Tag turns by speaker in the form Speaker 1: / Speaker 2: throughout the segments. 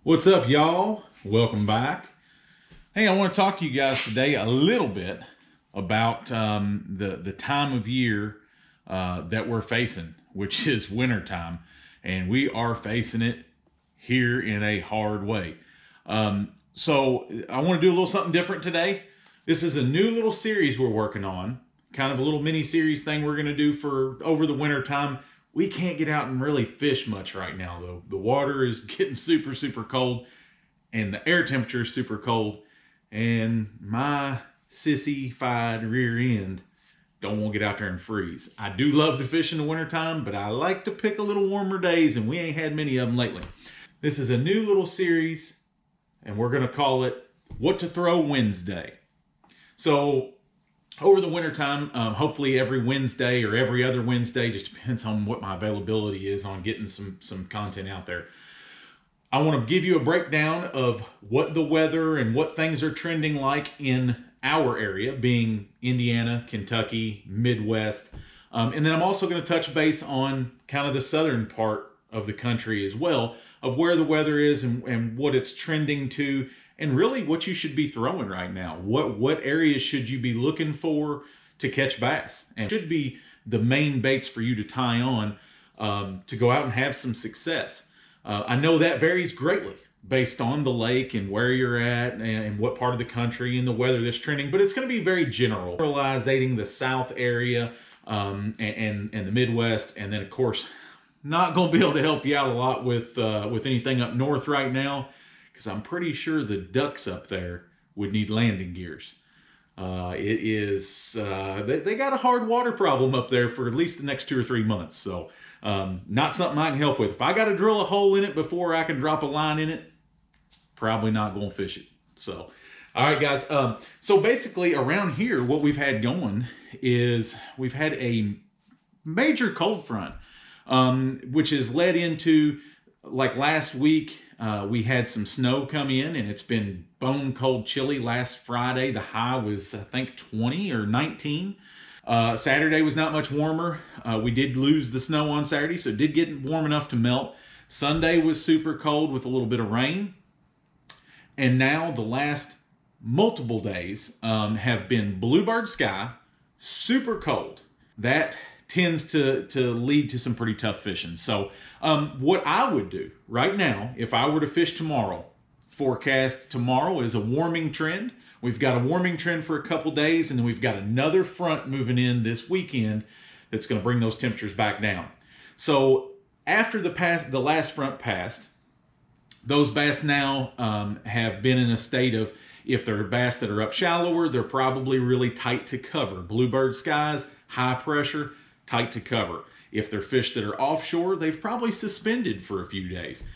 Speaker 1: What's up, y'all? Welcome back. Hey, I want to talk to you guys today a little bit about the time of year that we're facing, which is wintertime, and we are facing it here in a hard way. So I want to do a little something different today. This is a new little series we're working on, kind of a little mini series thing we're going to do for over the winter time. We can't get out and really fish much right now, though. The water is getting super cold, and the air temperature is super cold, and my sissy-fied rear end don't want to get out there and freeze. I do love to fish in the wintertime, but I like to pick a little warmer days, and we ain't had many of them lately. This is a new little series, and we're going to call it What to Throw Wednesday. So over the wintertime, hopefully every Wednesday or every other Wednesday, just depends on what my availability is on getting some content out there. I want to give you a breakdown of what the weather and what things are trending like in our area, being Indiana, Kentucky, Midwest. And then I'm also going to touch base on kind of the southern part of the country as well, of where the weather is and what it's trending to, and really what you should be throwing right now. What areas should you be looking for to catch bass? And should be the main baits for you to tie on to go out and have some success. I know that varies greatly based on the lake and where you're at and what part of the country and the weather that's trending, but it's going to be very general. Generalizing the South area and the Midwest, and then of course, not going to be able to help you out a lot with anything up north right now, because I'm pretty sure the ducks up there would need landing gears. It is, they got a hard water problem up there for at least the next 2 or 3 months. So not something I can help with. If I got to drill a hole in it before I can drop a line in it, probably not going to fish it. So, all right, guys. So basically around here, what we've had going is we've had a major cold front, which has led into, like last week, we had some snow come in, and it's been bone cold chilly. Last Friday, the high was, I think, 20 or 19. Saturday was not much warmer. We did lose the snow on Saturday, so it did get warm enough to melt. Sunday was super cold with a little bit of rain. And now the last multiple days have been bluebird sky, super cold. That tends to lead to some pretty tough fishing. So what I would do right now, if I were to fish tomorrow, forecast tomorrow is a warming trend. We've got a warming trend for a couple days, and then we've got another front moving in this weekend that's going to bring those temperatures back down. So after the last front passed, those bass now have been in a state of, if they're bass that are up shallower, they're probably really tight to cover. Bluebird skies, high pressure, tight to cover. If they're fish that are offshore, they've probably suspended for a few days,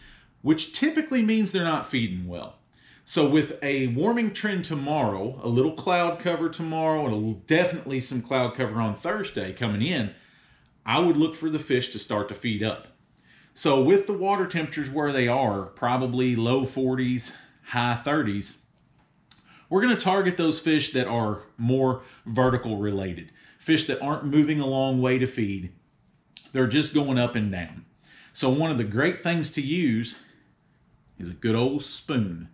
Speaker 1: which typically means they're not feeding well. So with a warming trend tomorrow, a little cloud cover tomorrow, and definitely some cloud cover on Thursday coming in, I would look for the fish to start to feed up. So with the water temperatures where they are, probably low 40s, high 30s, we're going to target those fish that are more vertical related. Fish that aren't moving a long way to feed. They're just going up and down. So one of the great things to use is a good old spoon.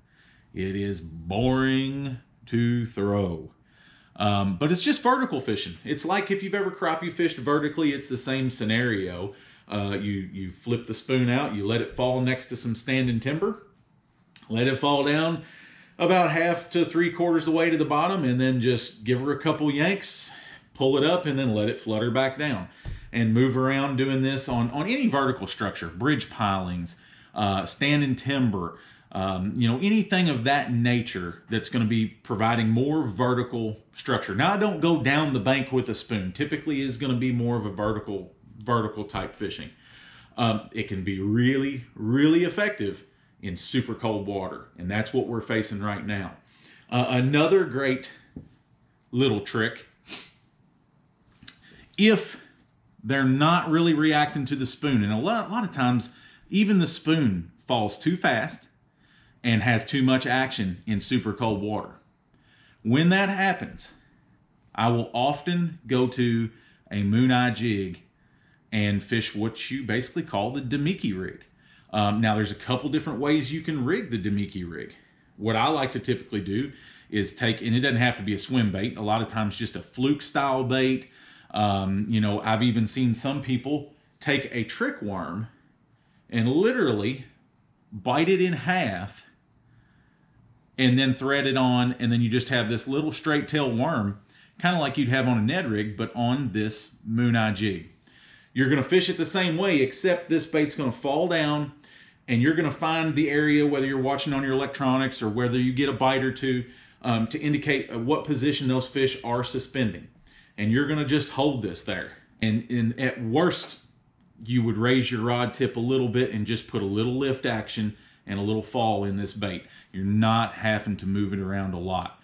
Speaker 1: It is boring to throw. But it's just vertical fishing. It's like if you've ever crappie fished vertically, it's the same scenario. You flip the spoon out, you let it fall next to some standing timber, let it fall down about half to 3/4 the way to the bottom, and then just give her a couple yanks, pull it up, and then let it flutter back down. And move around doing this on any vertical structure, bridge pilings, standing timber, anything of that nature that's going to be providing more vertical structure. Now, I don't go down the bank with a spoon. Typically is going to be more of a vertical type fishing. It can be really effective in super cold water, and that's what we're facing right now. Another great little trick, if they're not really reacting to the spoon, and a lot of times even the spoon falls too fast and has too much action in super cold water. When that happens, I will often go to a moon eye jig and fish what you basically call the Damiki Rig. Now there's a couple different ways you can rig the Damiki rig. What I like to typically do is take, and it doesn't have to be a swim bait, a lot of times just a fluke style bait. You know, I've even seen some people take a trick worm and literally bite it in half and then thread it on, and then you just have this little straight tail worm, kind of like you'd have on a Ned rig, but on this Moon Eye jig. You're going to fish it the same way, except this bait's going to fall down, and you're going to find the area, whether you're watching on your electronics or whether you get a bite or two, to indicate what position those fish are suspending. And you're going to just hold this there. And at worst, you would raise your rod tip a little bit and just put a little lift action and a little fall in this bait. You're not having to move it around a lot.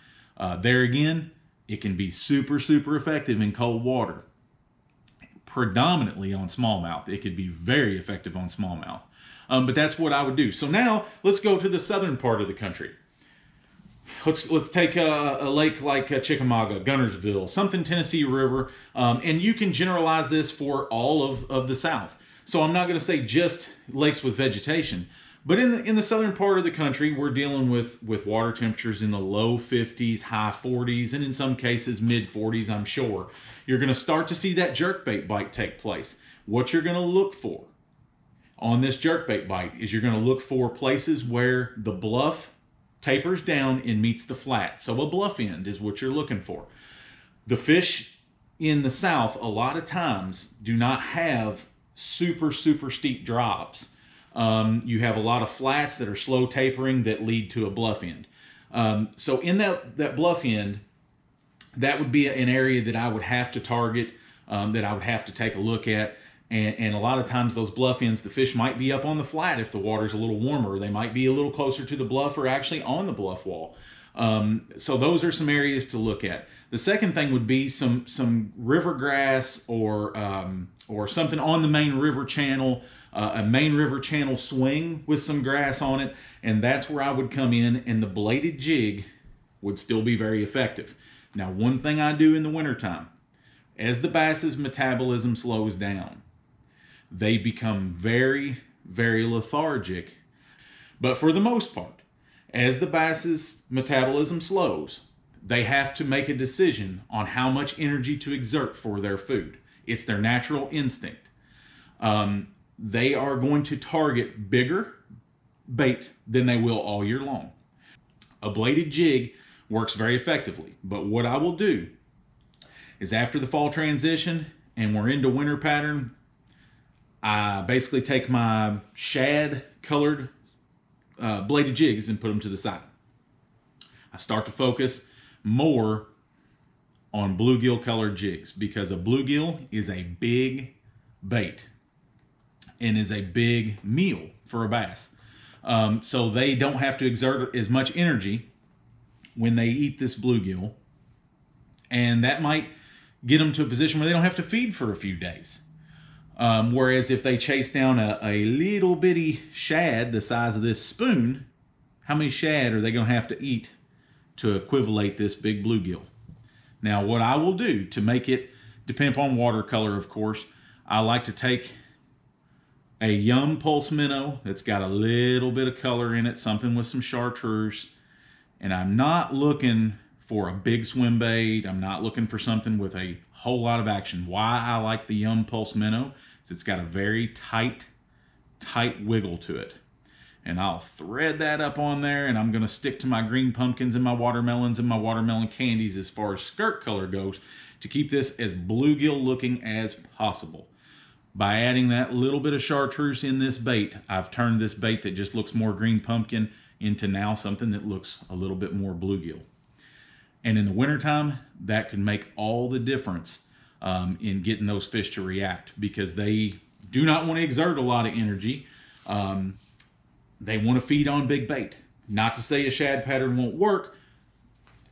Speaker 1: There again, it can be super, super effective in cold water. Predominantly on smallmouth. It could be very effective on smallmouth. But that's what I would do. So now let's go to the southern part of the country. Let's take a lake like Chickamauga, Gunnersville, something Tennessee River, and you can generalize this for all of the South. So I'm not going to say just lakes with vegetation, but in the southern part of the country, we're dealing with water temperatures in the low 50s, high 40s, and in some cases mid 40s, I'm sure. You're going to start to see that jerkbait bite take place. What you're going to look for on this jerkbait bite is you're going to look for places where the bluff tapers down and meets the flat. So a bluff end is what you're looking for. The fish in the South a lot of times do not have super, super steep drops. You have a lot of flats that are slow tapering that lead to a bluff end. So in that bluff end, that would be an area that I would have to target, that I would have to take a look at. And a lot of times those bluff ends, the fish might be up on the flat if the water's a little warmer. They might be a little closer to the bluff or actually on the bluff wall. So those are some areas to look at. The second thing would be some river grass or something on the main river channel, a main river channel swing with some grass on it. And that's where I would come in, and the bladed jig would still be very effective. Now, one thing I do in the wintertime, as the bass's metabolism slows down, they become very, very lethargic. But for the most part, as the bass's metabolism slows, they have to make a decision on how much energy to exert for their food. It's their natural instinct. They are going to target bigger bait than they will all year long. A bladed jig works very effectively, but what I will do is after the fall transition and we're into winter pattern, I basically take my shad colored bladed jigs and put them to the side. I start to focus more on bluegill colored jigs because a bluegill is a big bait and is a big meal for a bass. So they don't have to exert as much energy when they eat this bluegill, and that might get them to a position where they don't have to feed for a few days. Whereas if they chase down a little bitty shad the size of this spoon, how many shad are they going to have to eat to equivalate this big bluegill? Now, what I will do to make it depend upon watercolor, of course, I like to take a Yum Pulse Minnow that's got a little bit of color in it, something with some chartreuse, and I'm not looking for a big swim bait. I'm not looking for something with a whole lot of action. Why I like the Yum Pulse Minnow is it's got a very tight wiggle to it. And I'll thread that up on there, and I'm going to stick to my green pumpkins and my watermelons and my watermelon candies as far as skirt color goes to keep this as bluegill looking as possible. By adding that little bit of chartreuse in this bait, I've turned this bait that just looks more green pumpkin into now something that looks a little bit more bluegill. And in the wintertime, that can make all the difference in getting those fish to react, because they do not want to exert a lot of energy. They want to feed on big bait. Not to say a shad pattern won't work,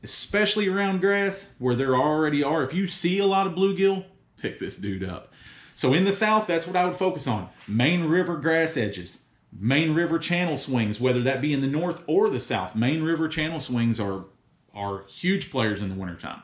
Speaker 1: especially around grass where there already are. If you see a lot of bluegill, pick this dude up. So in the South, that's what I would focus on. Main river grass edges, main river channel swings, whether that be in the north or the south. Main river channel swings are huge players in the wintertime.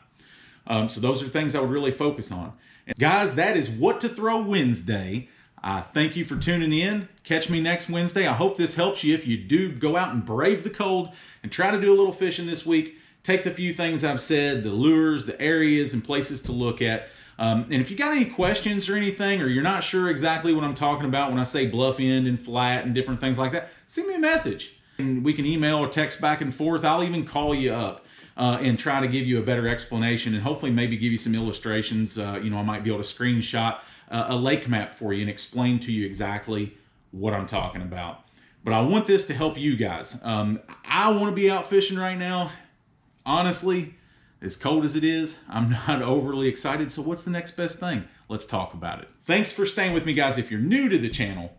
Speaker 1: So those are things I would really focus on. And guys, that is What to Throw Wednesday. I thank you for tuning in. Catch me next Wednesday. I hope this helps you if you do go out and brave the cold and try to do a little fishing this week. Take the few things I've said, the lures, the areas, and places to look at. And if you got any questions or anything, or you're not sure exactly what I'm talking about when I say bluff end and flat and different things like that, send me a message. And we can email or text back and forth. I'll even call you up and try to give you a better explanation and hopefully maybe give you some illustrations. I might be able to screenshot a lake map for you and explain to you exactly what I'm talking about. But I want this to help you guys. I want to be out fishing right now. Honestly, as cold as it is, I'm not overly excited. So what's the next best thing? Let's talk about it. Thanks for staying with me, guys. If you're new to the channel,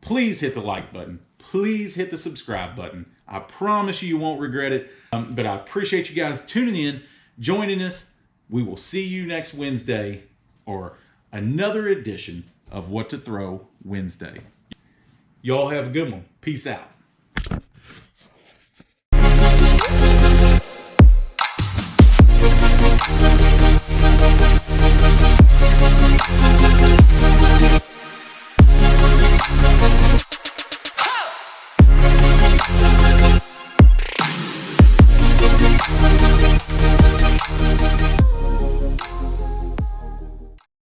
Speaker 1: please hit the like button. Please hit the subscribe button. I promise you won't regret it. But I appreciate you guys tuning in, joining us. We will see you next Wednesday or another edition of What to Throw Wednesday. Y'all have a good one. Peace out.